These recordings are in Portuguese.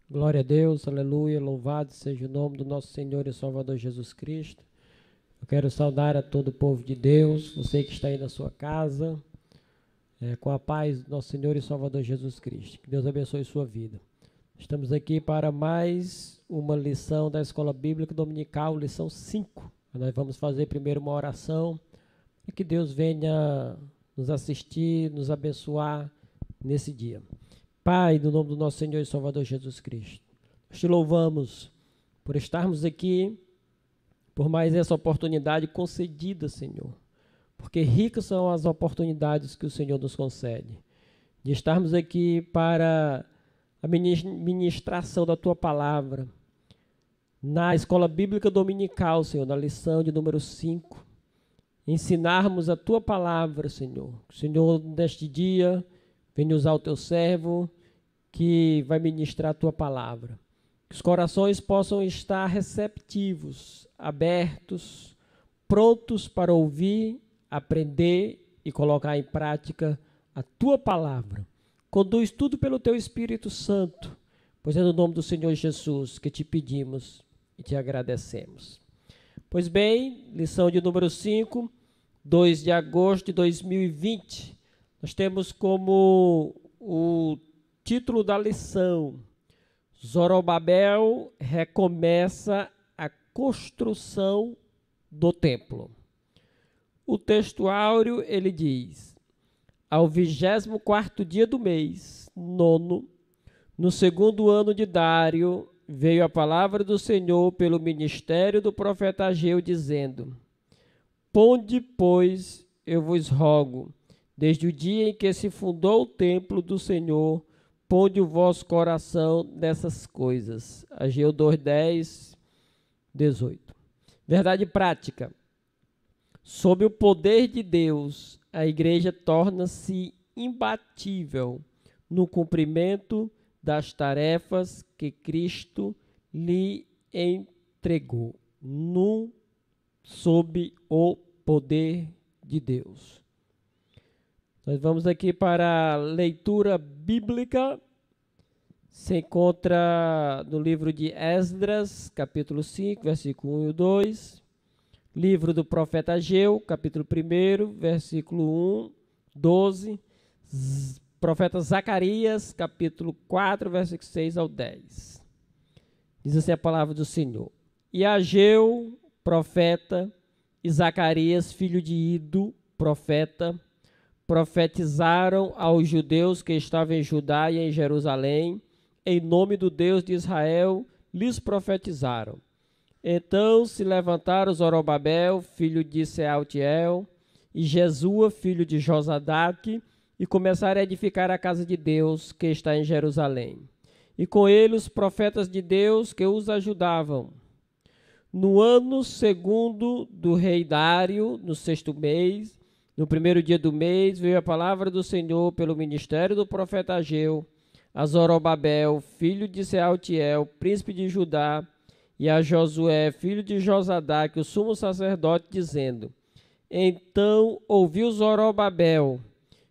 Glória a Deus, aleluia, louvado seja o nome do nosso Senhor e Salvador Jesus Cristo. Eu quero saudar a todo o povo de Deus, você que está aí na sua casa, com a paz do nosso Senhor e Salvador Jesus Cristo. Que Deus abençoe sua vida. Estamos aqui para mais uma lição da Escola Bíblica Dominical, lição 5. Nós vamos fazer primeiro uma oração e que Deus venha nos assistir, nos abençoar nesse dia. Pai, no nome do nosso Senhor e Salvador Jesus Cristo, nós te louvamos por estarmos aqui, por mais essa oportunidade concedida, Senhor, porque ricas são as oportunidades que o Senhor nos concede, de estarmos aqui para a ministração da Tua Palavra, na Escola Bíblica Dominical, Senhor, na lição de número 5, ensinarmos a Tua Palavra, Senhor. O Senhor, neste dia, venha usar o Teu servo, que vai ministrar a Tua Palavra. Que os corações possam estar receptivos, abertos, prontos para ouvir, aprender e colocar em prática a Tua Palavra. Conduz tudo pelo Teu Espírito Santo, pois é no nome do Senhor Jesus que te pedimos e te agradecemos. Pois bem, lição de número 5, 2 de agosto de 2020, nós temos como o título da lição: Zorobabel recomeça a construção do templo. O texto áureo, ele diz: ao 24º dia do mês, nono, no segundo ano de Dário, veio a palavra do Senhor pelo ministério do profeta Ageu, dizendo: ponde, pois, eu vos rogo, desde o dia em que se fundou o templo do Senhor, ponde o vosso coração nessas coisas. Ageu 2:10, 18. Verdade prática. Sob o poder de Deus, a igreja torna-se imbatível no cumprimento das tarefas que Cristo lhe entregou, sob o poder de Deus. Nós vamos aqui para a leitura bíblica. Se encontra no livro de Esdras, capítulo 5, versículo 1 e 2. Livro do profeta Ageu, capítulo 1, versículo 1, 12. Profeta Zacarias, capítulo 4, versículo 6 ao 10. Diz assim a palavra do Senhor: e Ageu, profeta, e Zacarias, filho de Ido, profeta, profetizaram aos judeus que estavam em Judá e em Jerusalém, em nome do Deus de Israel, lhes profetizaram. Então se levantaram Zorobabel, filho de Sealtiel, e Jesua, filho de Josadaque, e começaram a edificar a casa de Deus, que está em Jerusalém. E com ele os profetas de Deus que os ajudavam. No ano segundo do rei Dário, no 6º mês, no 1º dia do mês, veio a palavra do Senhor pelo ministério do profeta Ageu a Zorobabel, filho de Sealtiel, príncipe de Judá, e a Josué, filho de Josadaque, o sumo sacerdote, dizendo: então ouviu Zorobabel,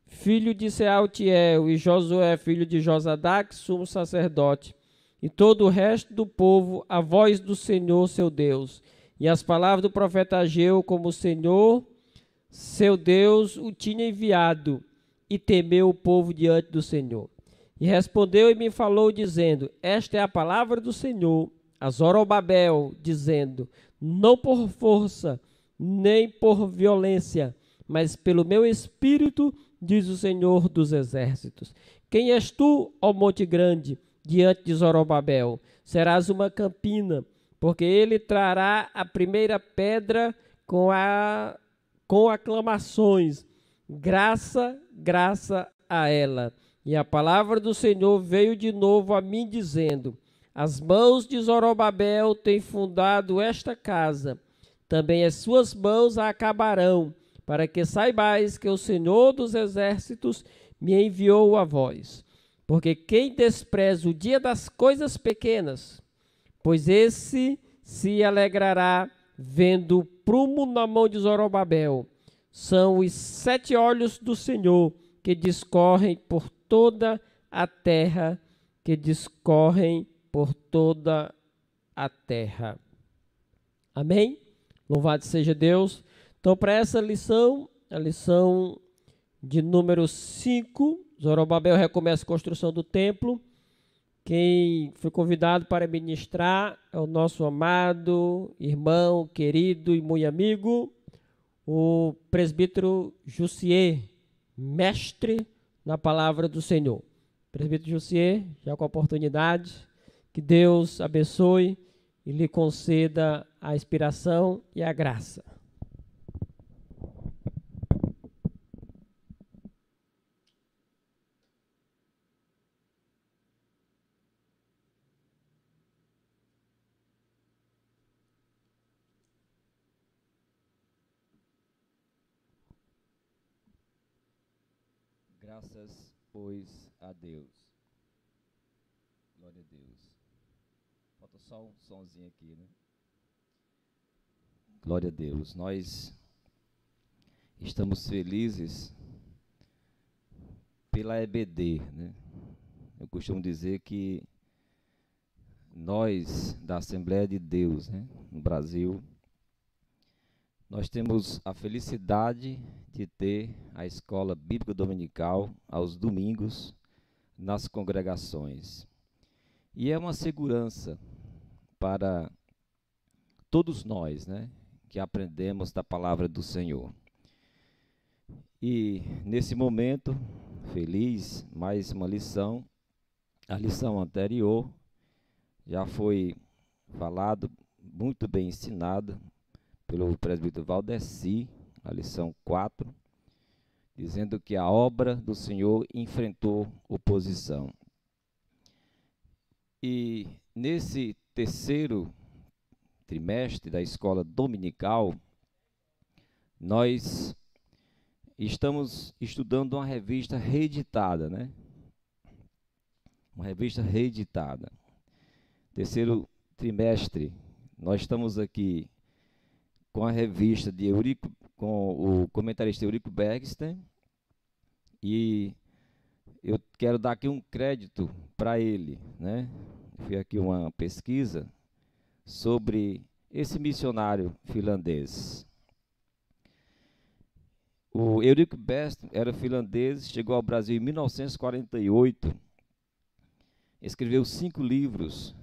filho de Sealtiel, e Josué, filho de Josadaque, sumo sacerdote, e todo o resto do povo, a voz do Senhor, seu Deus, e as palavras do profeta Ageu, como o Senhor, seu Deus, o tinha enviado, e temeu o povo diante do Senhor. E respondeu e me falou, dizendo: esta é a palavra do Senhor a Zorobabel, dizendo: não por força, nem por violência, mas pelo meu espírito, diz o Senhor dos exércitos. Quem és tu, ó monte grande, diante de Zorobabel? Serás uma campina, porque ele trará a primeira pedra com aclamações. Graça, graça a ela. E a palavra do Senhor veio de novo a mim, dizendo: as mãos de Zorobabel têm fundado esta casa, também as suas mãos a acabarão, para que saibais que o Senhor dos exércitos me enviou a vós. Porque quem despreza o dia das coisas pequenas, pois esse se alegrará vendo o prumo na mão de Zorobabel. São os 7 olhos do Senhor que discorrem por toda a terra, que discorrem por toda a terra. Amém? Louvado seja Deus. Então, para essa lição, a lição de número 5, Zorobabel recomeça a construção do templo. Quem foi convidado para ministrar é o nosso amado irmão, querido e muito amigo, o presbítero Jussier, mestre na palavra do Senhor. Presbítero Jussier, já com a oportunidade, que Deus abençoe e lhe conceda a inspiração e a graça. Graças, pois, a Deus. Glória a Deus. Falta só um sonzinho aqui, né? Glória a Deus. Nós estamos felizes pela EBD, né? Eu costumo dizer que nós, da Assembleia de Deus, né, no Brasil, nós temos a felicidade de ter a escola bíblica dominical aos domingos nas congregações. E é uma segurança para todos nós, né, que aprendemos da palavra do Senhor. E nesse momento, feliz, mais uma lição. A lição anterior já foi falado, muito bem ensinada pelo presbítero Valdeci, a lição 4, dizendo que a obra do Senhor enfrentou oposição. E nesse terceiro trimestre da escola dominical, nós estamos estudando uma revista reeditada, né? Uma revista reeditada. Terceiro trimestre, nós estamos aqui com a revista de Eurico, com o comentarista Eurico Bergsten, e eu quero dar aqui um crédito para ele, né? Fiz aqui uma pesquisa sobre esse missionário finlandês. O Eurico Bergsten era finlandês, chegou ao Brasil em 1948, escreveu 5 livros,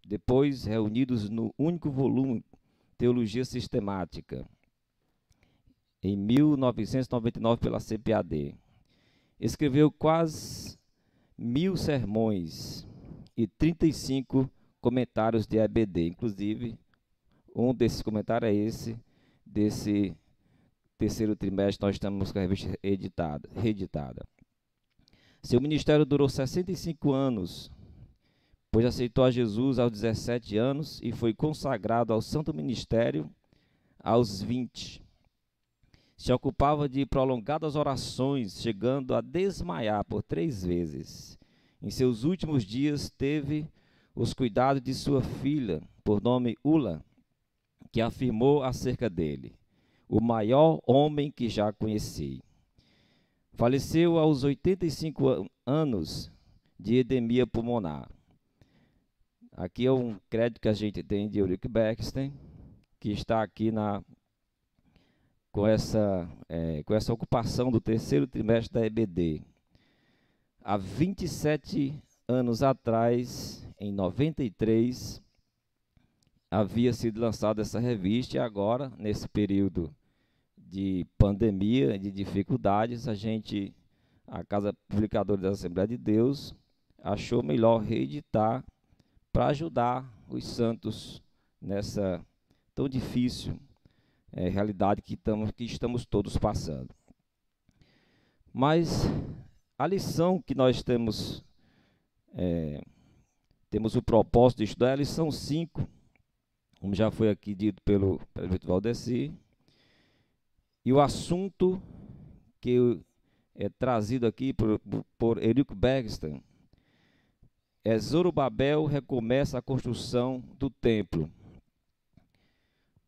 depois reunidos no único volume Teologia Sistemática, em 1999 pela CPAD. Escreveu quase 1000 sermões e 35 comentários de EBD. Inclusive, um desses comentários é esse, desse terceiro trimestre, nós estamos com a revista reeditada. Seu ministério durou 65 anos, pois aceitou a Jesus aos 17 anos e foi consagrado ao santo ministério aos 20. Se ocupava de prolongadas orações, chegando a desmaiar por 3 vezes. Em seus últimos dias, teve os cuidados de sua filha, por nome Ula, que afirmou acerca dele: o maior homem que já conheci. Faleceu aos 85 anos de edemia pulmonar. Aqui é um crédito que a gente tem de Eurico Bergsten, que está aqui com essa ocupação do terceiro trimestre da EBD. Há 27 anos atrás, em 93, havia sido lançada essa revista, e agora, nesse período de pandemia, de dificuldades, a Casa Publicadora da Assembleia de Deus, achou melhor reeditar para ajudar os santos nessa tão difícil realidade que estamos todos passando. Mas a lição que nós temos o propósito de estudar é a lição 5, como já foi aqui dito pelo presbítero Valdeci, e o assunto que é trazido aqui por Eurico Bergsten é: Zorobabel recomeça a construção do templo.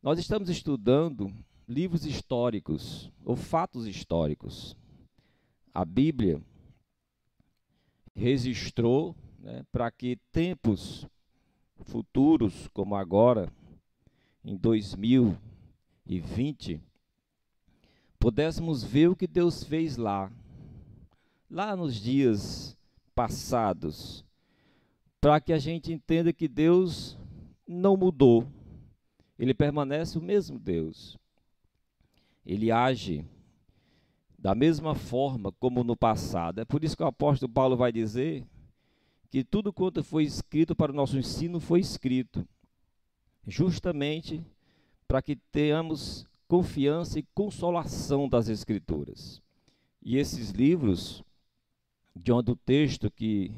Nós estamos estudando livros históricos, ou fatos históricos. A Bíblia registrou, né, para que tempos futuros, como agora, em 2020, pudéssemos ver o que Deus fez lá nos dias passados, para que a gente entenda que Deus não mudou, Ele permanece o mesmo Deus. Ele age da mesma forma como no passado. É por isso que o apóstolo Paulo vai dizer que tudo quanto foi escrito para o nosso ensino foi escrito, justamente para que tenhamos confiança e consolação das Escrituras. E esses livros, de onde o texto que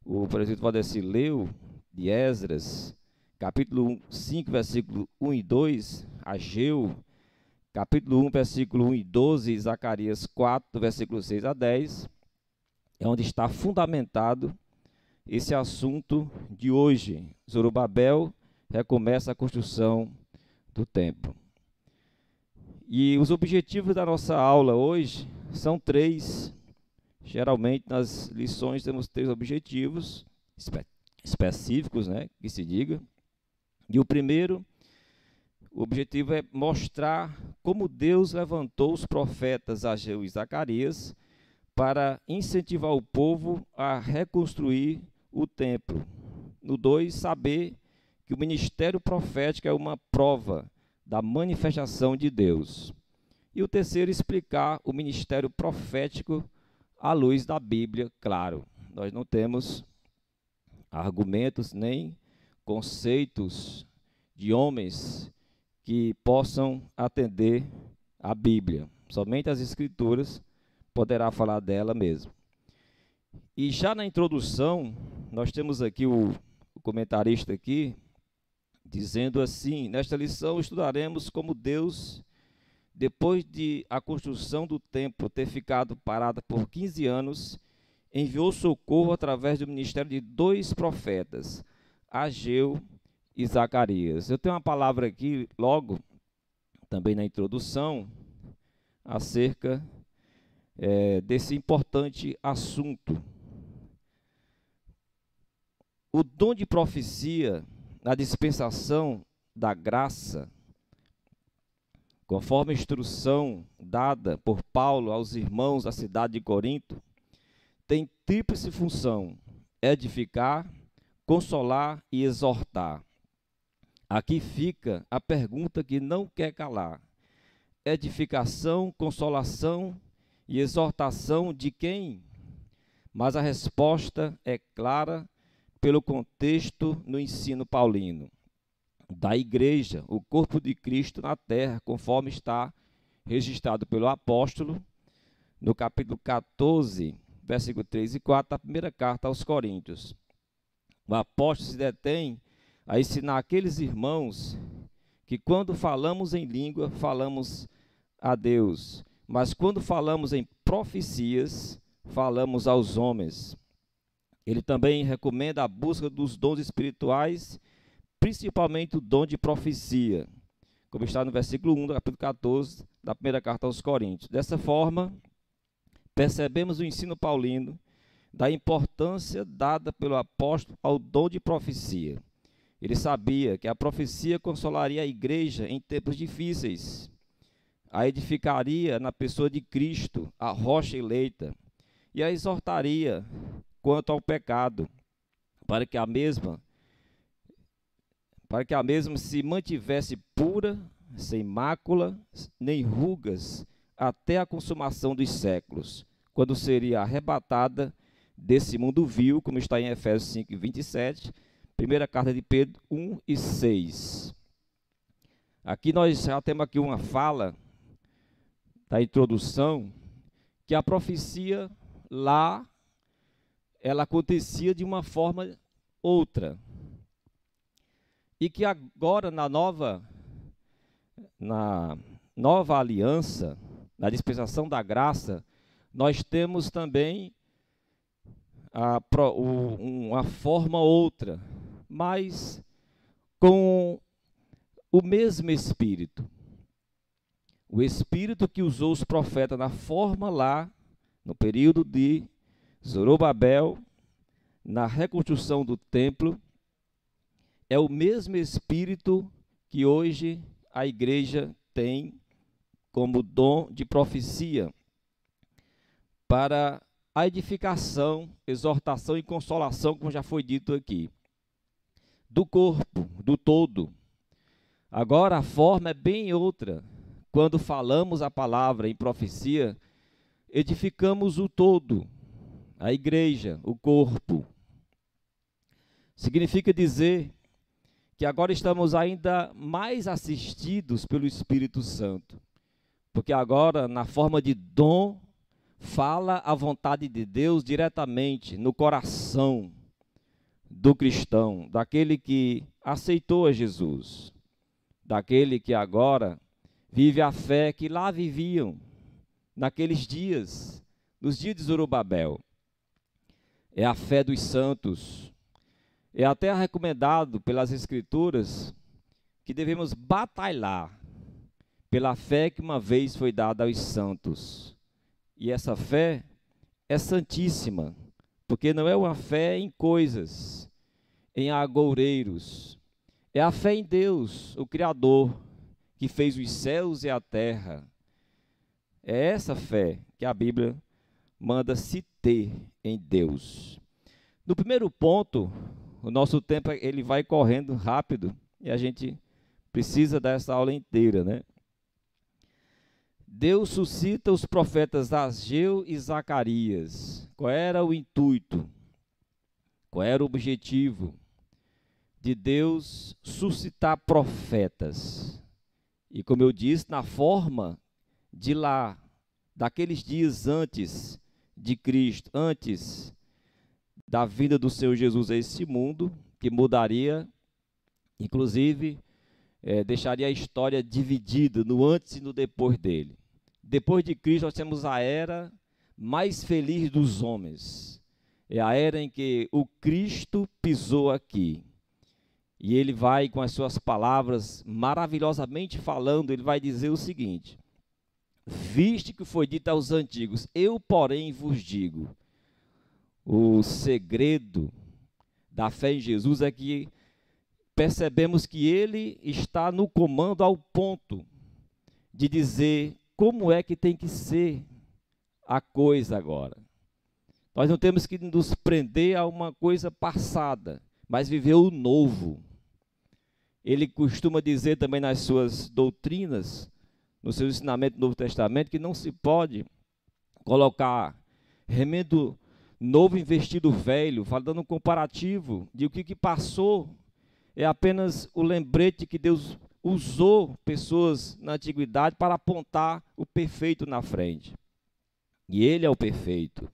o presbítero Valdeci leu, de Esdras, capítulo 5, versículo 1 e 2, Ageu, capítulo 1, versículo 1 e 12, Zacarias 4, versículo 6 a 10, é onde está fundamentado esse assunto de hoje. Zorobabel recomeça a construção do templo. E os objetivos da nossa aula hoje são 3. Geralmente nas lições temos 3 objetivos específicos, que se diga. E o primeiro, o objetivo é mostrar como Deus levantou os profetas Ageu e Zacarias para incentivar o povo a reconstruir o templo. No 2, saber que o ministério profético é uma prova da manifestação de Deus. E o terceiro, explicar o ministério profético à luz da Bíblia, claro. Nós não temos argumentos nem conceitos de homens que possam atender a Bíblia. Somente as Escrituras poderá falar dela mesmo. E já na introdução, nós temos aqui o comentarista aqui, dizendo assim: nesta lição estudaremos como Deus, depois de a construção do templo ter ficado parada por 15 anos, enviou socorro através do ministério de 2 profetas, Ageu e Zacarias. Eu tenho uma palavra aqui, logo, também na introdução, acerca desse importante assunto. O dom de profecia na dispensação da graça, conforme a instrução dada por Paulo aos irmãos da cidade de Corinto, tem tríplice função: edificar, consolar e exortar. Aqui fica a pergunta que não quer calar: edificação, consolação e exortação de quem? Mas a resposta é clara pelo contexto no ensino paulino da igreja, o corpo de Cristo na terra, conforme está registrado pelo apóstolo no capítulo 14, versículo 3 e 4 da primeira carta aos Coríntios. O apóstolo se detém a ensinar aqueles irmãos que quando falamos em língua, falamos a Deus, mas quando falamos em profecias, falamos aos homens. Ele também recomenda a busca dos dons espirituais, principalmente o dom de profecia, como está no versículo 1 do capítulo 14 da primeira carta aos Coríntios. Dessa forma, percebemos o ensino paulino da importância dada pelo apóstolo ao dom de profecia. Ele sabia que a profecia consolaria a igreja em tempos difíceis, a edificaria na pessoa de Cristo, a rocha eleita, e a exortaria quanto ao pecado, para que a mesma se mantivesse pura, sem mácula, nem rugas, até a consumação dos séculos, quando seria arrebatada desse mundo vil, como está em Efésios 5, 27, primeira carta de Pedro 1 e 6. Aqui nós já temos aqui uma fala da introdução, que a profecia lá, ela acontecia de uma forma outra. E que agora na nova aliança, na dispensação da graça, nós temos também uma forma outra, mas com o mesmo Espírito. O Espírito que usou os profetas na forma lá, no período de Zorobabel, na reconstrução do templo, é o mesmo Espírito que hoje a igreja tem como dom de profecia para a edificação, exortação e consolação, como já foi dito aqui, do corpo, do todo. Agora a forma é bem outra. Quando falamos a palavra em profecia, edificamos o todo, a igreja, o corpo. Significa dizer que agora estamos ainda mais assistidos pelo Espírito Santo, porque agora, na forma de dom, fala a vontade de Deus diretamente no coração do cristão, daquele que aceitou a Jesus, daquele que agora vive a fé que lá viviam naqueles dias, nos dias de Zorobabel. É a fé dos santos. É até recomendado pelas Escrituras que devemos batalhar pela fé que uma vez foi dada aos santos. E essa fé é santíssima, porque não é uma fé em coisas, em agoureiros. É a fé em Deus, o Criador, que fez os céus e a terra. É essa fé que a Bíblia manda se ter em Deus. No primeiro ponto, o nosso tempo ele vai correndo rápido e a gente precisa dessa aula inteira, né? Deus suscita os profetas Ageu e Zacarias. Qual era o intuito? Qual era o objetivo de Deus suscitar profetas? E como eu disse, na forma de lá, daqueles dias antes de Cristo, antes da vinda do Senhor Jesus a esse mundo, que mudaria, inclusive, deixaria a história dividida no antes e no depois dele. Depois de Cristo, nós temos a era mais feliz dos homens. É a era em que o Cristo pisou aqui. E ele vai, com as suas palavras, maravilhosamente falando, ele vai dizer o seguinte: viste que foi dito aos antigos, eu, porém, vos digo. O segredo da fé em Jesus é que percebemos que ele está no comando ao ponto de dizer como é que tem que ser a coisa agora. Nós não temos que nos prender a uma coisa passada, mas viver o novo. Ele costuma dizer também nas suas doutrinas, no seu ensinamento do Novo Testamento, que não se pode colocar remendo novo em vestido velho, falando um comparativo de o que passou, é apenas o lembrete que Deus usou pessoas na antiguidade para apontar o perfeito na frente. E ele é o perfeito.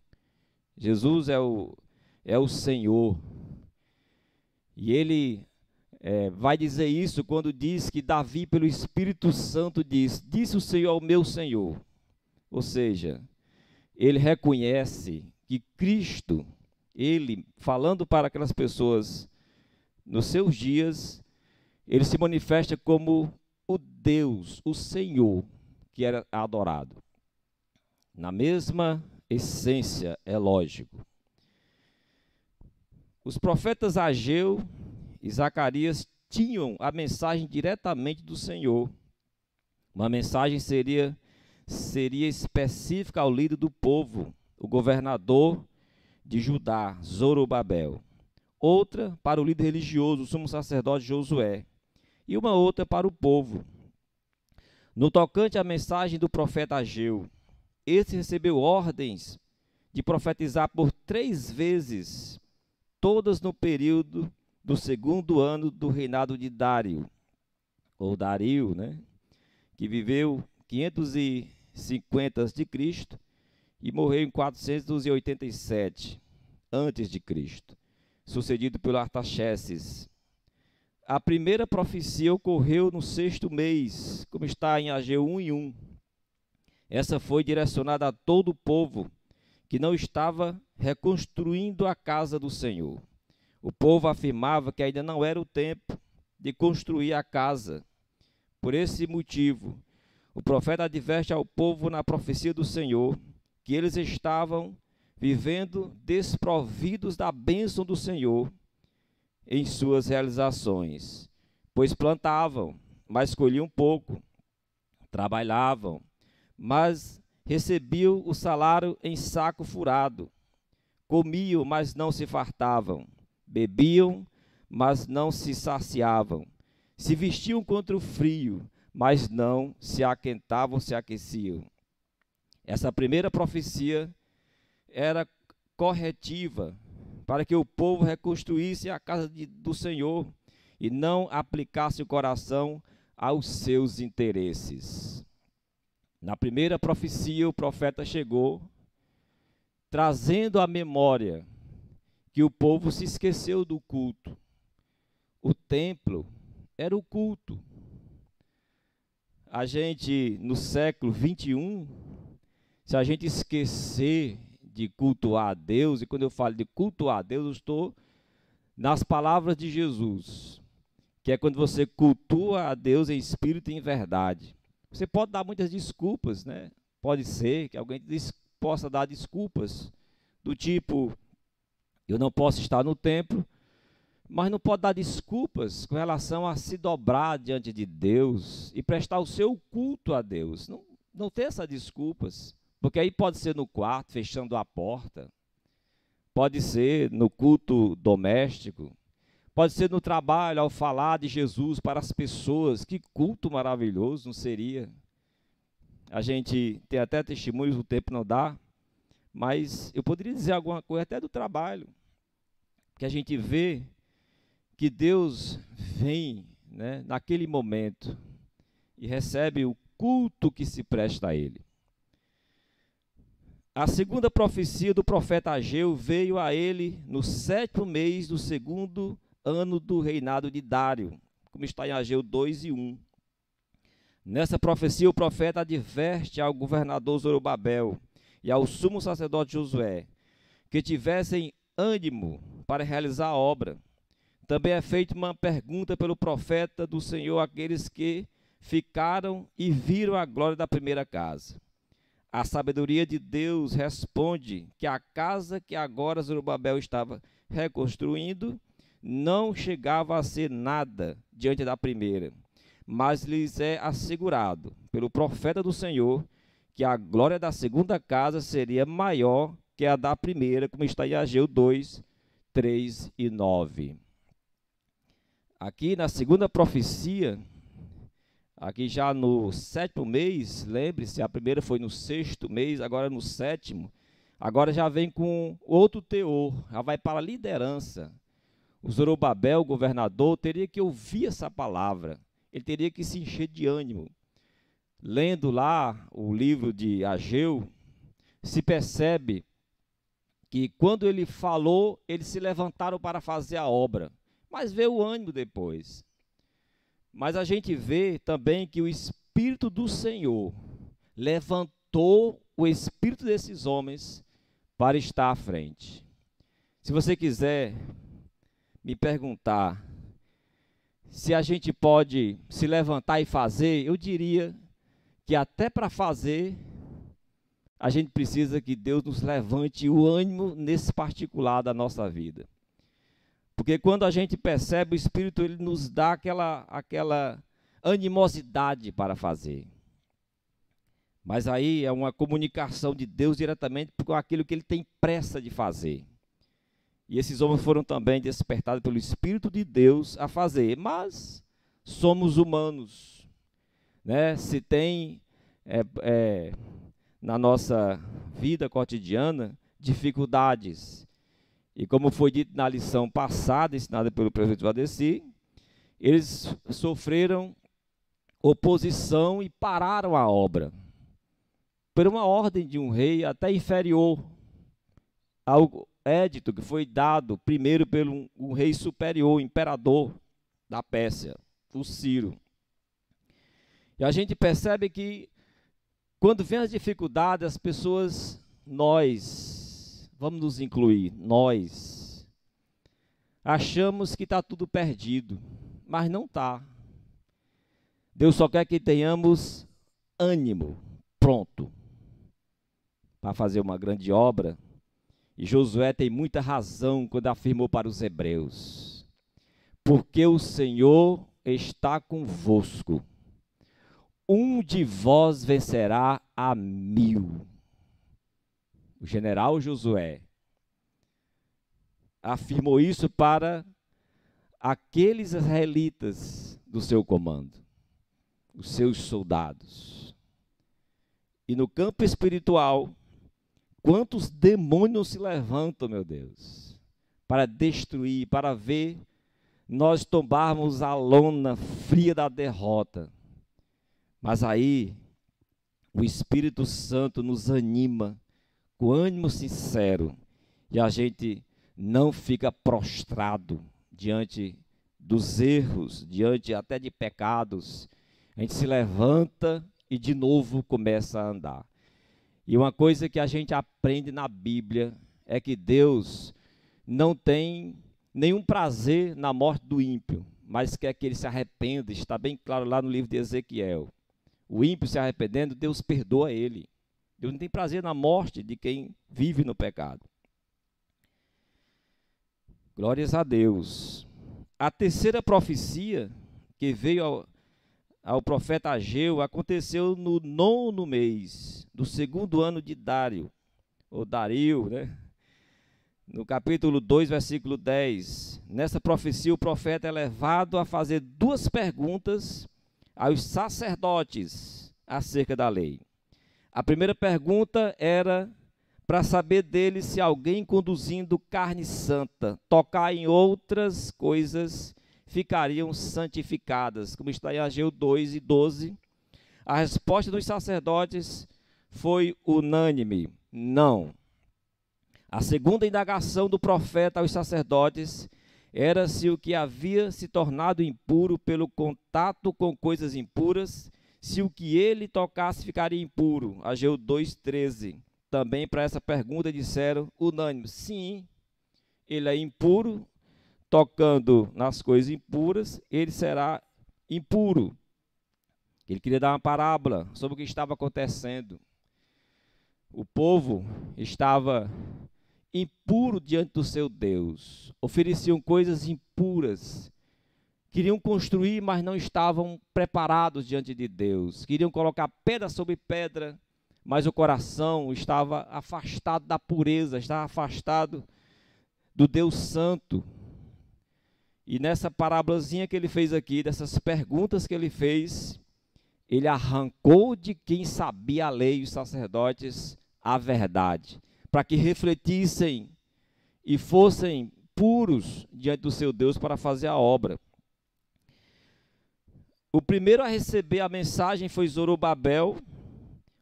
Jesus é o Senhor. E ele vai dizer isso quando diz que Davi, pelo Espírito Santo, disse o Senhor ao meu Senhor. Ou seja, ele reconhece que Cristo, ele, falando para aquelas pessoas nos seus dias, ele se manifesta como o Deus, o Senhor, que era adorado. Na mesma essência, é lógico. Os profetas Ageu e Zacarias tinham a mensagem diretamente do Senhor. Uma mensagem seria específica ao líder do povo, o governador de Judá, Zorobabel. Outra para o líder religioso, o sumo sacerdote Josué. E uma outra para o povo. No tocante à mensagem do profeta Ageu, esse recebeu ordens de profetizar por 3 vezes, todas no período do 2º ano do reinado de Dário, ou Dario, né? Que viveu 550 a.C. e morreu em 487 a.C., sucedido pelo Artaxerxes. A primeira profecia ocorreu no 6º mês, como está em Ageu 1:1. Essa foi direcionada a todo o povo que não estava reconstruindo a casa do Senhor. O povo afirmava que ainda não era o tempo de construir a casa. Por esse motivo, o profeta adverte ao povo na profecia do Senhor que eles estavam vivendo desprovidos da bênção do Senhor em suas realizações, pois plantavam, mas colhiam pouco, trabalhavam, mas recebiam o salário em saco furado, comiam, mas não se fartavam, bebiam, mas não se saciavam, se vestiam contra o frio, mas não se aquentavam, se aqueciam. Essa primeira profecia era corretiva para que o povo reconstruísse a casa do Senhor e não aplicasse o coração aos seus interesses. Na primeira profecia, o profeta chegou trazendo à memória que o povo se esqueceu do culto. O templo era o culto. A gente, no século 21, se a gente esquecer de cultuar a Deus, e quando eu falo de cultuar a Deus, eu estou nas palavras de Jesus, que é quando você cultua a Deus em espírito e em verdade. Você pode dar muitas desculpas, né? Pode ser que alguém possa dar desculpas, do tipo, eu não posso estar no templo, mas não pode dar desculpas com relação a se dobrar diante de Deus e prestar o seu culto a Deus. Não tem essas desculpas, porque aí pode ser no quarto, fechando a porta, pode ser no culto doméstico, pode ser no trabalho, ao falar de Jesus para as pessoas. Que culto maravilhoso não seria? A gente tem até testemunhos, o tempo não dá, mas eu poderia dizer alguma coisa até do trabalho, que a gente vê que Deus vem, né, naquele momento e recebe o culto que se presta a Ele. A segunda profecia do profeta Ageu veio a ele no 7º mês do 2º ano do reinado de Dário, como está em Ageu 2:1. Nessa profecia, o profeta adverte ao governador Zorobabel e ao sumo sacerdote Josué que tivessem ânimo para realizar a obra. Também é feita uma pergunta pelo profeta do Senhor àqueles que ficaram e viram a glória da primeira casa. A sabedoria de Deus responde que a casa que agora Zorobabel estava reconstruindo não chegava a ser nada diante da primeira, mas lhes é assegurado pelo profeta do Senhor que a glória da segunda casa seria maior que a da primeira, como está em Ageu 2, 3 e 9. Aqui na segunda profecia, aqui já no 7º mês, lembre-se, a primeira foi no 6º mês, agora no 7º, agora já vem com outro teor, já vai para a liderança. O Zorobabel, o governador, teria que ouvir essa palavra, ele teria que se encher de ânimo. Lendo lá o livro de Ageu, se percebe que quando ele falou, eles se levantaram para fazer a obra, mas veio o ânimo depois. Mas a gente vê também que o Espírito do Senhor levantou o espírito desses homens para estar à frente. Se você quiser me perguntar se a gente pode se levantar e fazer, eu diria que até para fazer, a gente precisa que Deus nos levante o ânimo nesse particular da nossa vida. Porque quando a gente percebe, o Espírito ele nos dá aquela animosidade para fazer. Mas aí é uma comunicação de Deus diretamente com aquilo que ele tem pressa de fazer. E esses homens foram também despertados pelo Espírito de Deus a fazer. Mas somos humanos, né? Se tem na nossa vida cotidiana dificuldades. E como foi dito na lição passada, ensinada pelo prefeito Valdeci, eles sofreram oposição e pararam a obra. Por uma ordem de um rei até inferior ao édito que foi dado primeiro pelo um rei superior, o imperador da Pérsia, o Ciro. E a gente percebe que quando vem as dificuldades, as pessoas, vamos nos incluir, nós achamos que está tudo perdido, mas não está. Deus só quer que tenhamos ânimo, pronto, para fazer uma grande obra. E Josué tem muita razão quando afirmou para os hebreus porque o Senhor está convosco. Um de vós vencerá a 1000. O general Josué afirmou isso para aqueles israelitas do seu comando, os seus soldados. E no campo espiritual, quantos demônios se levantam, meu Deus, para destruir, para ver nós tombarmos a lona fria da derrota. Mas aí, o Espírito Santo nos anima com ânimo sincero e a gente não fica prostrado diante dos erros, diante até de pecados. A gente se levanta e de novo começa a andar. E uma coisa que a gente aprende na Bíblia é que Deus não tem nenhum prazer na morte do ímpio, mas quer que ele se arrependa. Está bem claro lá no livro de Ezequiel. O ímpio se arrependendo, Deus perdoa ele. Deus não tem prazer na morte de quem vive no pecado. Glórias a Deus. A terceira profecia que veio ao profeta Ageu aconteceu no 9º mês do 2º ano de Dário, ou Dario, né? No capítulo 2, versículo 10. Nessa profecia, o profeta é levado a fazer 2 perguntas aos sacerdotes acerca da lei. A primeira pergunta era para saber dele se alguém conduzindo carne santa, tocar em outras coisas, ficariam santificadas, como está em Ageu 2 e 12. A resposta dos sacerdotes foi unânime: não. A segunda indagação do profeta aos sacerdotes era se o que havia se tornado impuro pelo contato com coisas impuras, se o que ele tocasse ficaria impuro. Ageu 2:13. Também para essa pergunta disseram unânime: sim, ele é impuro, tocando nas coisas impuras, ele será impuro. Ele queria dar uma parábola sobre o que estava acontecendo. O povo estava impuro diante do seu Deus, ofereciam coisas impuras, queriam construir, mas não estavam preparados diante de Deus, queriam colocar pedra sobre pedra, mas o coração estava afastado da pureza, estava afastado do Deus Santo. E nessa parábolazinha que ele fez aqui, dessas perguntas que ele fez, ele arrancou de quem sabia a lei, os sacerdotes, a verdade, para que refletissem e fossem puros diante do seu Deus para fazer a obra. O primeiro a receber a mensagem foi Zorobabel,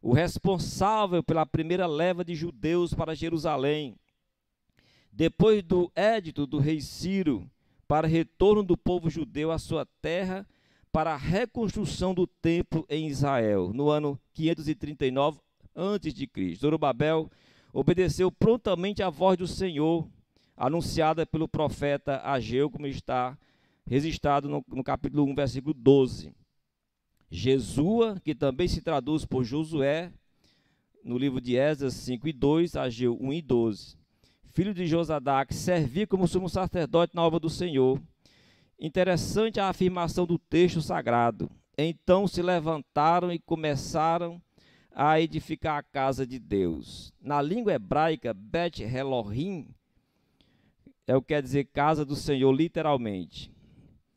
o responsável pela primeira leva de judeus para Jerusalém. Depois do édito do rei Ciro, para retorno do povo judeu à sua terra, para a reconstrução do templo em Israel, no ano 539 a.C. Zorobabel obedeceu prontamente à voz do Senhor, anunciada pelo profeta Ageu, como está registrado no capítulo 1, versículo 12. Jesua, que também se traduz por Josué, no livro de Esdras 5 e 2, Ageu 1 e 12. Filho de Josadac, servia como sumo sacerdote na obra do Senhor. Interessante a afirmação do texto sagrado. Então se levantaram e começaram a edificar a casa de Deus. Na língua hebraica, Bet Elohim é o que quer dizer casa do Senhor, literalmente.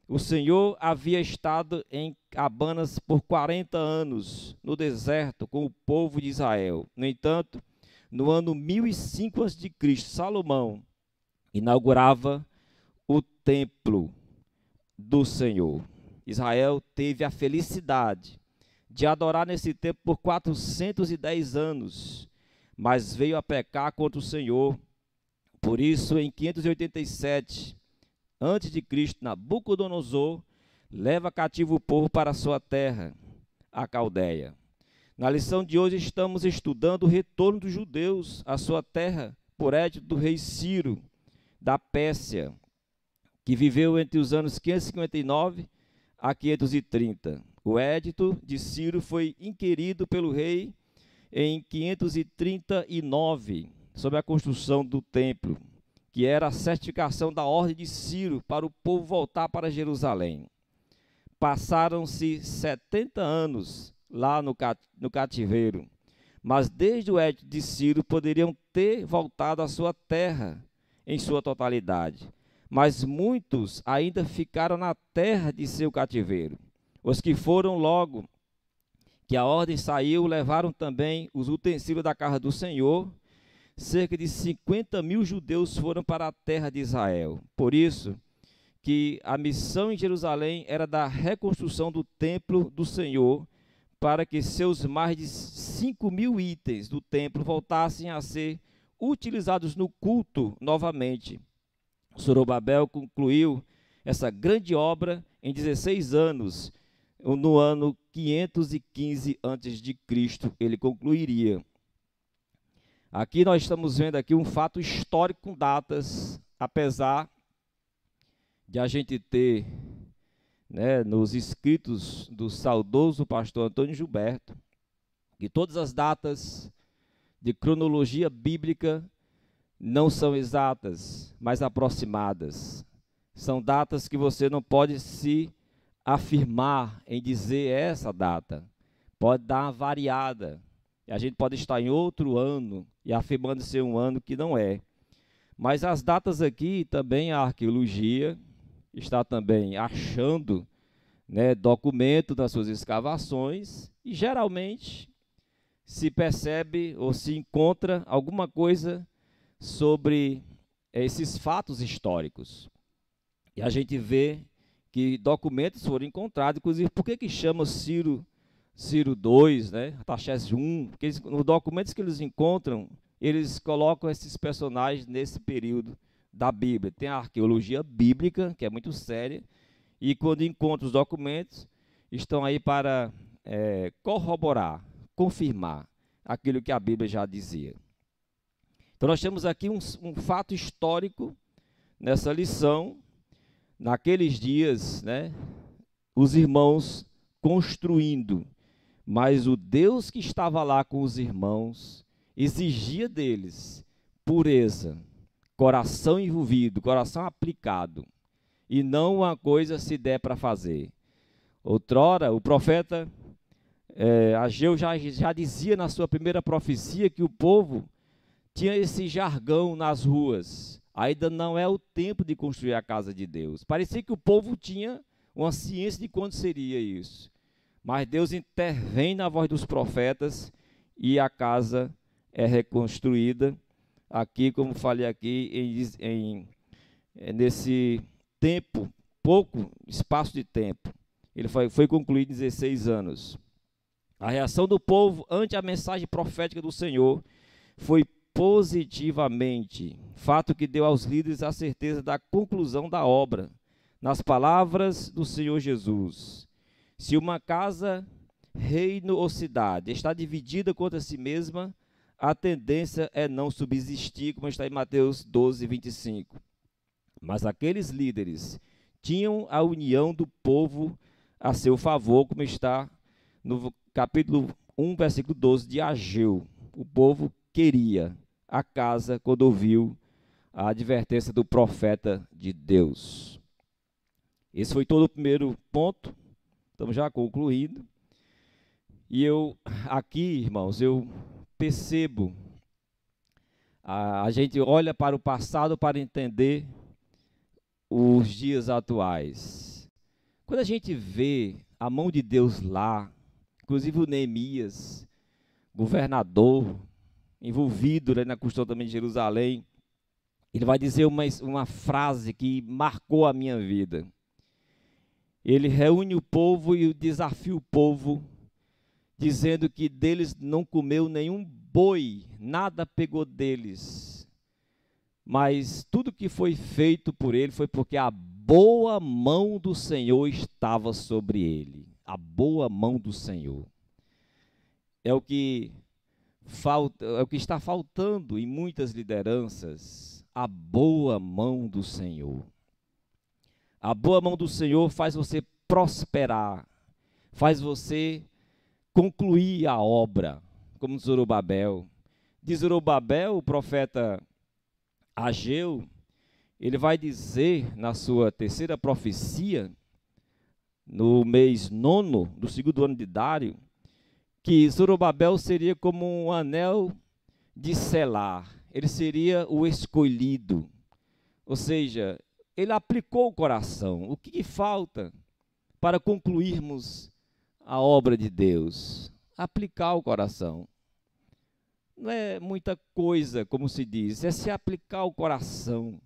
O Senhor havia estado em cabanas por 40 anos no deserto com o povo de Israel. No entanto, no ano 1005 a.C., Salomão inaugurava o templo do Senhor. Israel teve a felicidade de adorar nesse templo por 410 anos, mas veio a pecar contra o Senhor. Por isso, em 587 a.C., Nabucodonosor leva cativo o povo para a sua terra, a Caldeia. Na lição de hoje estamos estudando o retorno dos judeus à sua terra por édito do rei Ciro, da Pérsia, que viveu entre os anos 559 a 530. O édito de Ciro foi inquirido pelo rei em 539, sobre a construção do templo. que era a certificação da ordem de Ciro para o povo voltar para Jerusalém. Passaram-se 70 anos lá no cativeiro, mas desde o edito de Ciro poderiam ter voltado à sua terra em sua totalidade. Mas muitos ainda ficaram na terra de seu cativeiro. Os que foram logo que a ordem saiu, levaram também os utensílios da casa do Senhor. Cerca de 50.000 judeus foram para a terra de Israel. Por isso que a missão em Jerusalém era da reconstrução do templo do Senhor, para que seus mais de 5.000 itens do templo voltassem a ser utilizados no culto novamente. Zorobabel concluiu essa grande obra em 16 anos. No ano 515 a.C., ele concluiria. Aqui nós estamos vendo aqui um fato histórico com datas, apesar de a gente ter, né, nos escritos do saudoso pastor Antônio Gilberto, que todas as datas de cronologia bíblica não são exatas, mas aproximadas. São datas que você não pode se afirmar em dizer essa data. Pode dar uma variada. A gente pode estar em outro ano e afirmando ser um ano que não é. Mas as datas aqui, também a arqueologia está também achando, né, documento das suas escavações, e geralmente se percebe ou se encontra alguma coisa sobre esses fatos históricos. E a gente vê que documentos foram encontrados, inclusive, por que chama Ciro II, né, Artaxerxes I? Porque nos documentos que eles encontram, eles colocam esses personagens nesse período da Bíblia. Tem a arqueologia bíblica, que é muito séria, e quando encontram os documentos, estão aí para corroborar, confirmar aquilo que a Bíblia já dizia. Então nós temos aqui um fato histórico nessa lição. Naqueles dias, né, os irmãos construindo, mas o Deus que estava lá com os irmãos exigia deles pureza, coração envolvido, coração aplicado, e não uma coisa se der para fazer. Outrora, o profeta Ageu já dizia na sua primeira profecia que o povo tinha esse jargão nas ruas. Ainda não é o tempo de construir a casa de Deus. Parecia que o povo tinha uma ciência de quando seria isso. Mas Deus intervém na voz dos profetas e a casa é reconstruída. Aqui, como falei aqui, nesse tempo, pouco espaço de tempo. Ele foi concluído em 16 anos. A reação do povo ante a mensagem profética do Senhor foi positivamente, fato que deu aos líderes a certeza da conclusão da obra, nas palavras do Senhor Jesus. Se uma casa, reino ou cidade está dividida contra si mesma, a tendência é não subsistir, como está em Mateus 12, 25. Mas aqueles líderes tinham a união do povo a seu favor, como está no capítulo 1, versículo 12 de Ageu. O povo queria a casa quando ouviu a advertência do profeta de Deus. Esse foi todo o primeiro ponto. Estamos já concluindo. E eu, aqui, irmãos, eu percebo, a gente olha para o passado para entender os dias atuais. Quando a gente vê a mão de Deus lá, inclusive o Neemias, governador, envolvido, né, na construção também de Jerusalém, ele vai dizer uma frase que marcou a minha vida. Ele reúne o povo e desafia o povo, dizendo que deles não comeu nenhum boi, nada pegou deles. Mas tudo que foi feito por ele foi porque a boa mão do Senhor estava sobre ele. A boa mão do Senhor. É o que está faltando em muitas lideranças, a boa mão do Senhor. A boa mão do Senhor faz você prosperar, faz você concluir a obra, como Zorobabel. De Zorobabel, o profeta Ageu ele vai dizer na sua terceira profecia, no mês 9º do segundo ano de Dário, que Zorobabel seria como um anel de selar, ele seria o escolhido, ou seja, ele aplicou o coração. O que falta para concluirmos a obra de Deus? Aplicar o coração. Não é muita coisa, como se diz, é se aplicar o coração.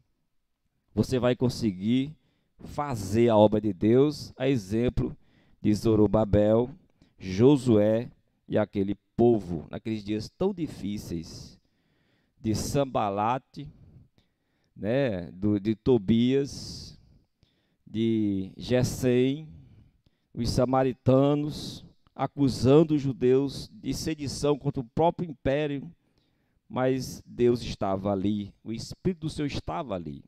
Você vai conseguir fazer a obra de Deus, a exemplo de Zorobabel, Josué e aquele povo, naqueles dias tão difíceis, de Sambalate, né, de Tobias, de Gesem, os samaritanos, acusando os judeus de sedição contra o próprio império, mas Deus estava ali, o Espírito do Senhor estava ali.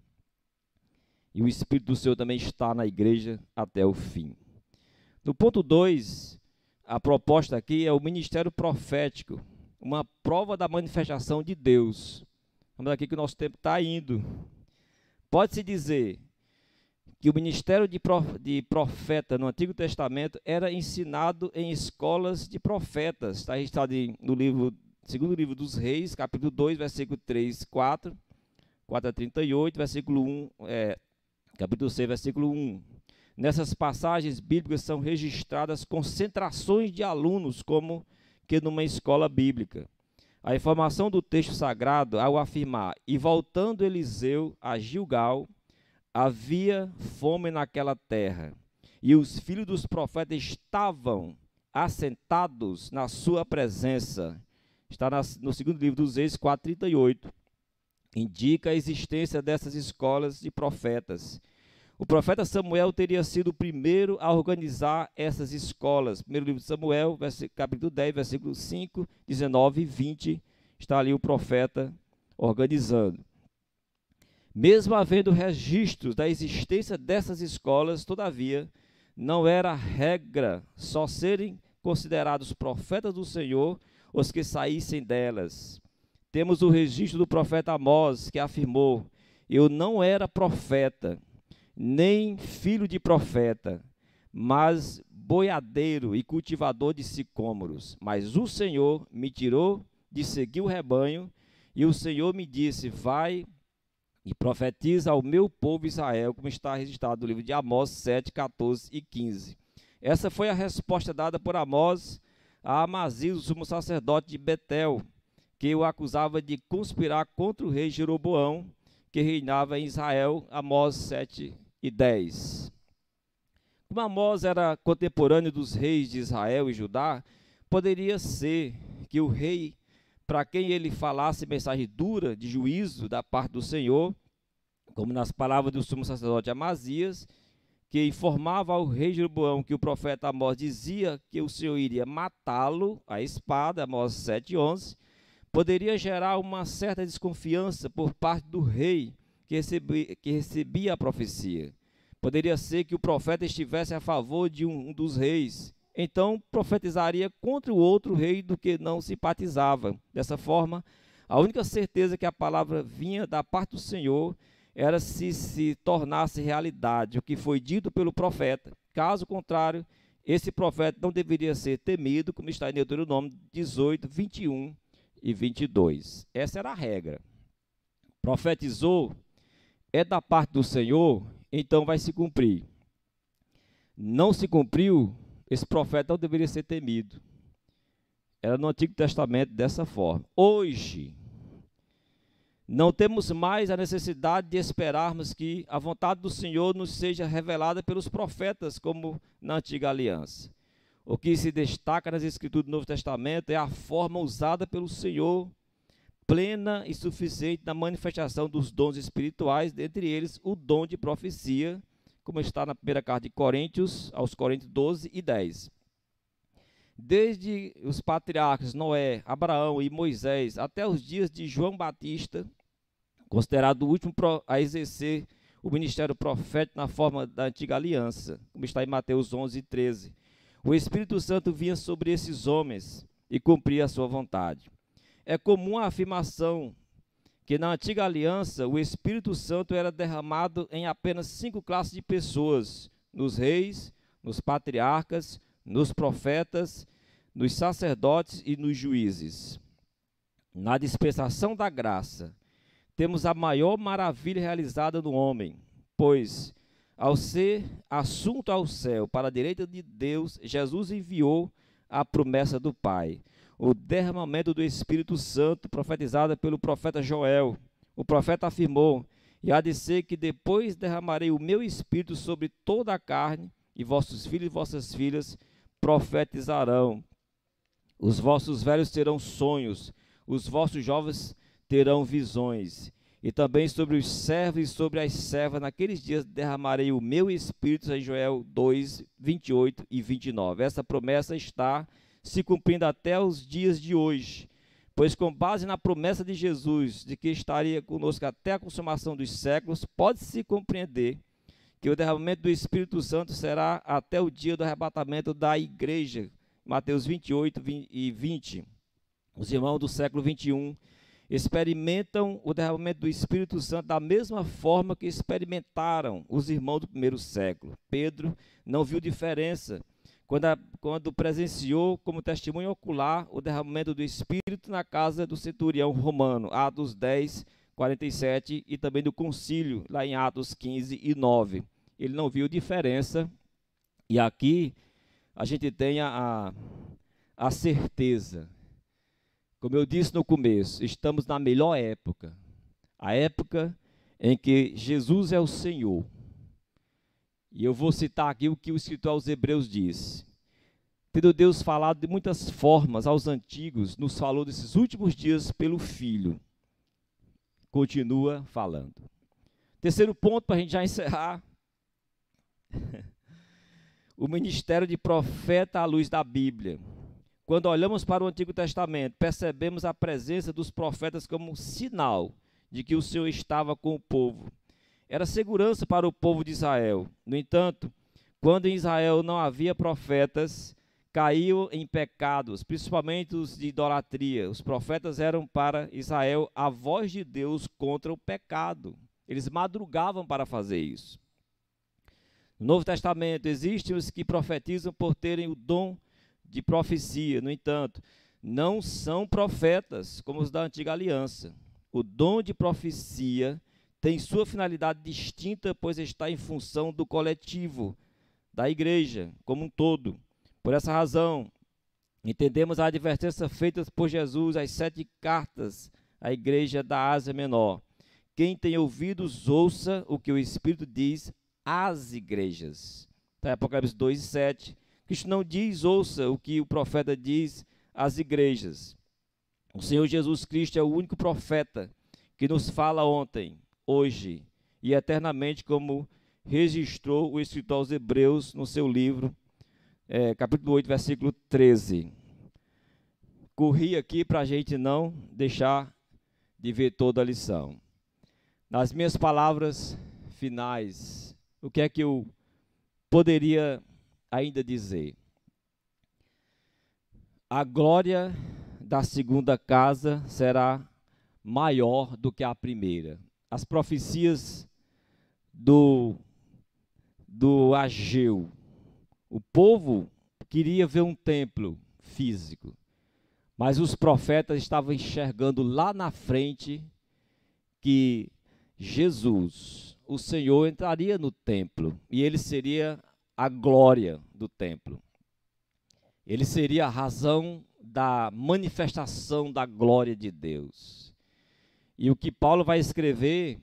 E o Espírito do Senhor também está na igreja até o fim. No ponto 2, a proposta aqui é o ministério profético, uma prova da manifestação de Deus. Vamos aqui que o nosso tempo está indo. Pode-se dizer que o ministério de profeta no Antigo Testamento era ensinado em escolas de profetas. Está registrado no segundo livro dos Reis, capítulo 2, versículo 3, 4 a 38, versículo 1, capítulo 6, versículo 1. Nessas passagens bíblicas são registradas concentrações de alunos, como que numa escola bíblica. A informação do texto sagrado, ao afirmar, e voltando Eliseu a Gilgal, havia fome naquela terra, e os filhos dos profetas estavam assentados na sua presença. Está no segundo livro dos Reis, 4:38. Indica a existência dessas escolas de profetas. O profeta Samuel teria sido o primeiro a organizar essas escolas. Primeiro livro de Samuel, capítulo 10, versículos 5, 19 e 20, está ali o profeta organizando. Mesmo havendo registros da existência dessas escolas, todavia, não era regra só serem considerados profetas do Senhor os que saíssem delas. Temos o registro do profeta Amós, que afirmou: eu não era profeta, nem filho de profeta, mas boiadeiro e cultivador de sicômoros. Mas o Senhor me tirou de seguir o rebanho, e o Senhor me disse: vai e profetiza ao meu povo Israel, como está registrado no livro de Amós 7, 14 e 15. Essa foi a resposta dada por Amós a Amazias, o sumo sacerdote de Betel, que o acusava de conspirar contra o rei Jeroboão, que reinava em Israel. Amós 7 e 10. Como Amós era contemporâneo dos reis de Israel e Judá, poderia ser que o rei, para quem ele falasse mensagem dura de juízo da parte do Senhor, como nas palavras do sumo sacerdote Amazias, que informava ao rei Jeroboão que o profeta Amós dizia que o Senhor iria matá-lo à espada, Amós 7:11, poderia gerar uma certa desconfiança por parte do rei que recebia a profecia. Poderia ser que o profeta estivesse a favor de um dos reis, então profetizaria contra o outro rei do que não simpatizava. Dessa forma, a única certeza que a palavra vinha da parte do Senhor era se tornasse realidade o que foi dito pelo profeta. Caso contrário, esse profeta não deveria ser temido, como está em Deuteronômio 18, 21 e 22. Essa era a regra. Profetizou, é da parte do Senhor, então vai se cumprir. Não se cumpriu, esse profeta não deveria ser temido. Era no Antigo Testamento dessa forma. Hoje, não temos mais a necessidade de esperarmos que a vontade do Senhor nos seja revelada pelos profetas, como na Antiga Aliança. O que se destaca nas Escrituras do Novo Testamento é a forma usada pelo Senhor, plena e suficiente na manifestação dos dons espirituais, dentre eles o dom de profecia, como está na primeira carta de Coríntios, aos Coríntios 12 e 10. Desde os patriarcas Noé, Abraão e Moisés, até os dias de João Batista, considerado o último a exercer o ministério profético na forma da Antiga Aliança, como está em Mateus 11 e 13. O Espírito Santo vinha sobre esses homens e cumpria a sua vontade. É comum a afirmação que na antiga aliança o Espírito Santo era derramado em apenas 5 classes de pessoas: nos reis, nos patriarcas, nos profetas, nos sacerdotes e nos juízes. Na dispensação da graça, temos a maior maravilha realizada no homem, pois, ao ser assunto ao céu para a direita de Deus, Jesus enviou a promessa do Pai, o derramamento do Espírito Santo, profetizada pelo profeta Joel. O profeta afirmou: e há de ser que depois derramarei o meu Espírito sobre toda a carne, e vossos filhos e vossas filhas profetizarão. Os vossos velhos terão sonhos, os vossos jovens terão visões. E também sobre os servos e sobre as servas, naqueles dias derramarei o meu Espírito, em Joel 2, 28 e 29. Essa promessa está se cumprindo até os dias de hoje, pois com base na promessa de Jesus, de que estaria conosco até a consumação dos séculos, pode-se compreender que o derramamento do Espírito Santo será até o dia do arrebatamento da igreja. Mateus 28 e 20. Os irmãos do século 21 experimentam o derramamento do Espírito Santo da mesma forma que experimentaram os irmãos do primeiro século. Pedro não viu diferença quando presenciou como testemunho ocular o derramamento do Espírito na casa do centurião romano, Atos 10, 47, e também do concílio, lá em Atos 15 e 9. Ele não viu diferença, e aqui a gente tem a certeza. Como eu disse no começo, estamos na melhor época, a época em que Jesus é o Senhor. E eu vou citar aqui o que o escritor aos Hebreus diz. Tendo Deus falado de muitas formas aos antigos, nos falou desses últimos dias pelo Filho. Continua falando. Terceiro ponto, para a gente já encerrar. O ministério de profeta à luz da Bíblia. Quando olhamos para o Antigo Testamento, percebemos a presença dos profetas como sinal de que o Senhor estava com o povo. Era segurança para o povo de Israel. No entanto, quando em Israel não havia profetas, caiu em pecados, principalmente os de idolatria. Os profetas eram para Israel a voz de Deus contra o pecado. Eles madrugavam para fazer isso. No Novo Testamento, existem os que profetizam por terem o dom de profecia. No entanto, não são profetas como os da antiga aliança. O dom de profecia tem sua finalidade distinta, pois está em função do coletivo, da igreja como um todo. Por essa razão, entendemos a advertência feita por Jesus às 7 cartas à igreja da Ásia Menor. Quem tem ouvidos, ouça o que o Espírito diz às igrejas. Então, Apocalipse 2 e 7. Cristo não diz, ouça o que o profeta diz às igrejas. O Senhor Jesus Cristo é o único profeta que nos fala ontem, hoje e eternamente, como registrou o escritor aos Hebreus no seu livro, capítulo 8, versículo 13. Corri aqui para a gente não deixar de ver toda a lição. Nas minhas palavras finais, o que é que eu poderia ainda dizer? A glória da segunda casa será maior do que a primeira. As profecias do Ageu. O povo queria ver um templo físico, mas os profetas estavam enxergando lá na frente que Jesus, o Senhor, entraria no templo e ele seria a glória do templo. Ele seria a razão da manifestação da glória de Deus. E o que Paulo vai escrever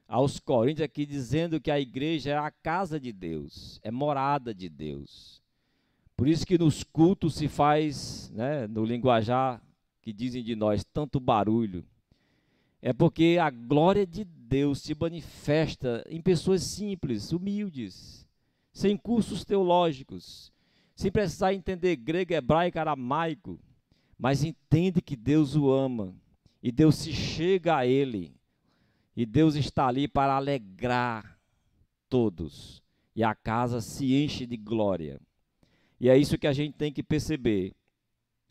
aos Coríntios aqui, dizendo que a igreja é a casa de Deus, é morada de Deus. Por isso que nos cultos se faz, no linguajar que dizem de nós, tanto barulho. É porque a glória de Deus se manifesta em pessoas simples, humildes, sem cursos teológicos, sem precisar entender grego, hebraico, aramaico, mas entende que Deus o ama, e Deus se chega a ele, e Deus está ali para alegrar todos, e a casa se enche de glória. E é isso que a gente tem que perceber.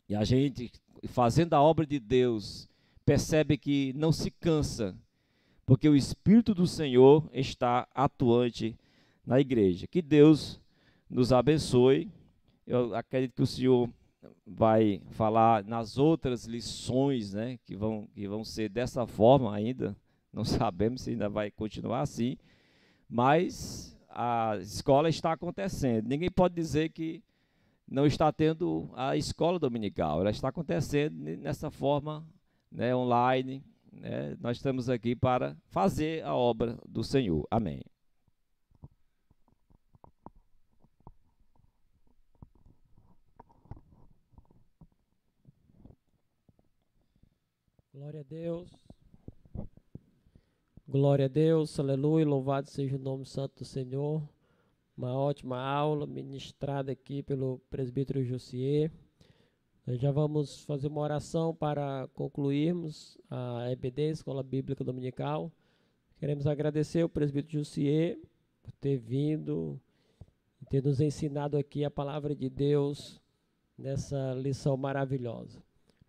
E a gente, fazendo a obra de Deus, percebe que não se cansa, porque o Espírito do Senhor está atuante na igreja. Que Deus nos abençoe. Eu acredito que o Senhor vai falar nas outras lições, né, que vão ser dessa forma ainda. Não sabemos se ainda vai continuar assim, mas a escola está acontecendo. Ninguém pode dizer que não está tendo a escola dominical. Ela está acontecendo nessa forma, né, online. Né? Nós estamos aqui para fazer a obra do Senhor. Amém. Glória a Deus. Glória a Deus, aleluia, louvado seja o nome santo do Senhor. Uma ótima aula ministrada aqui pelo presbítero Jussier. Nós já vamos fazer uma oração para concluirmos a EBD, Escola Bíblica Dominical. Queremos agradecer ao presbítero Jussier por ter vindo e ter nos ensinado aqui a palavra de Deus nessa lição maravilhosa.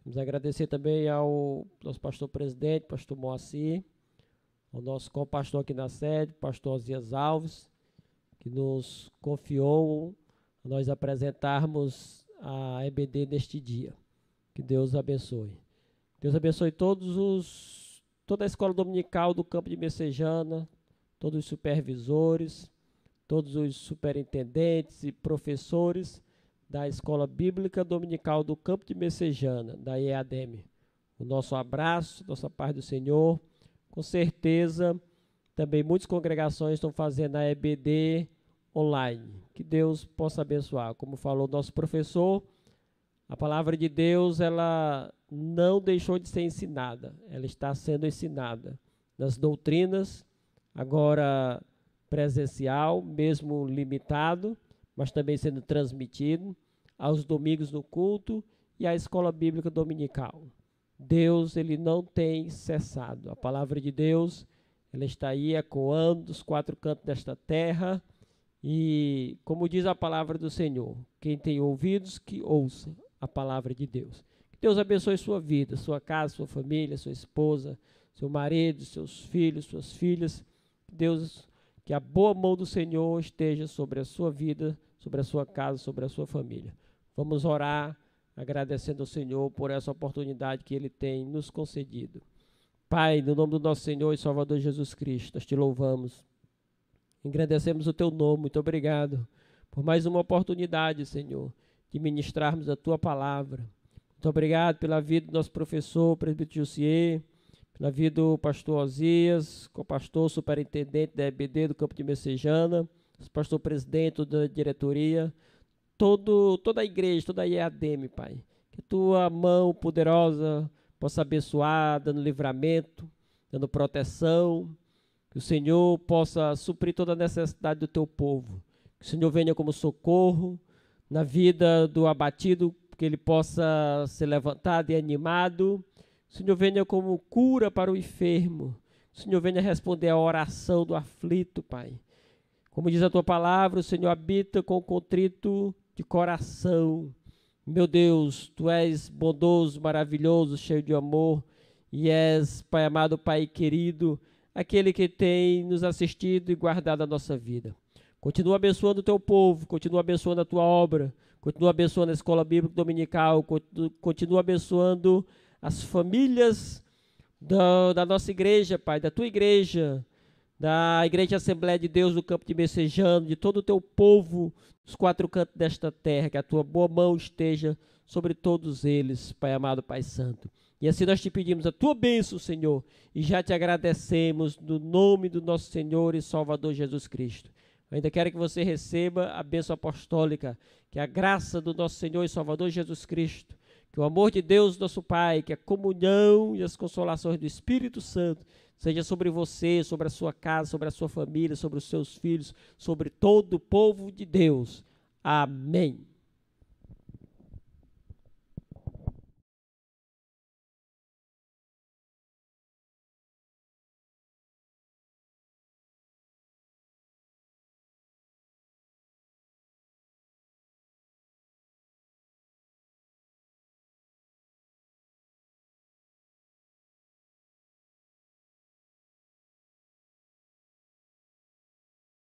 Vamos agradecer também ao nosso pastor presidente, pastor Moacir, ao nosso co-pastor aqui na sede, pastor Osias Alves, que nos confiou a nós apresentarmos a EBD neste dia. Que Deus abençoe. Deus abençoe toda a escola dominical do campo de Messejana, todos os supervisores, todos os superintendentes e professores da Escola Bíblica Dominical do campo de Messejana, da EADM. O nosso abraço, nossa paz do Senhor. Com certeza, também muitas congregações estão fazendo a EBD online. Que Deus possa abençoar. Como falou nosso professor, a palavra de Deus, ela não deixou de ser ensinada. Ela está sendo ensinada nas doutrinas, agora presencial, mesmo limitado, mas também sendo transmitido aos domingos no culto e à escola bíblica dominical. Deus, ele não tem cessado. A palavra de Deus, ela está aí ecoando dos quatro cantos desta terra. E, como diz a palavra do Senhor, quem tem ouvidos, que ouça a palavra de Deus. Que Deus abençoe sua vida, sua casa, sua família, sua esposa, seu marido, seus filhos, suas filhas. Deus, que a boa mão do Senhor esteja sobre a sua vida, sobre a sua casa, sobre a sua família. Vamos orar, agradecendo ao Senhor por essa oportunidade que Ele tem nos concedido. Pai, no nome do nosso Senhor e Salvador Jesus Cristo, nós te louvamos, engrandecemos o teu nome. Muito obrigado por mais uma oportunidade, Senhor, de ministrarmos a tua palavra. Muito obrigado pela vida do nosso professor, presbítero Jussier, pela vida do pastor Osias, co-pastor, superintendente da EBD do campo de Messejana, pastor presidente, toda a diretoria, toda a igreja, toda a EADM, Pai. Que tua mão poderosa possa abençoar, dando livramento, dando proteção. Que o Senhor possa suprir toda a necessidade do teu povo. Que o Senhor venha como socorro na vida do abatido, que ele possa ser levantado e animado. Que o Senhor venha como cura para o enfermo. Que o Senhor venha responder a oração do aflito, Pai. Como diz a tua palavra, o Senhor habita com o contrito de coração. Meu Deus, tu és bondoso, maravilhoso, cheio de amor, e és, Pai amado, Pai querido, aquele que tem nos assistido e guardado a nossa vida. Continua abençoando o teu povo, continua abençoando a tua obra, continua abençoando a escola bíblica dominical, continua abençoando as famílias da nossa igreja, Pai, da tua igreja, da Igreja Assembleia de Deus do campo de Messejana, de todo o teu povo, dos quatro cantos desta terra, que a tua boa mão esteja sobre todos eles, Pai amado, Pai santo. E assim nós te pedimos a tua bênção, Senhor, e já te agradecemos no nome do nosso Senhor e Salvador Jesus Cristo. Eu ainda quero que você receba a bênção apostólica, que a graça do nosso Senhor e Salvador Jesus Cristo, que o amor de Deus, nosso Pai, que a comunhão e as consolações do Espírito Santo seja sobre você, sobre a sua casa, sobre a sua família, sobre os seus filhos, sobre todo o povo de Deus. Amém.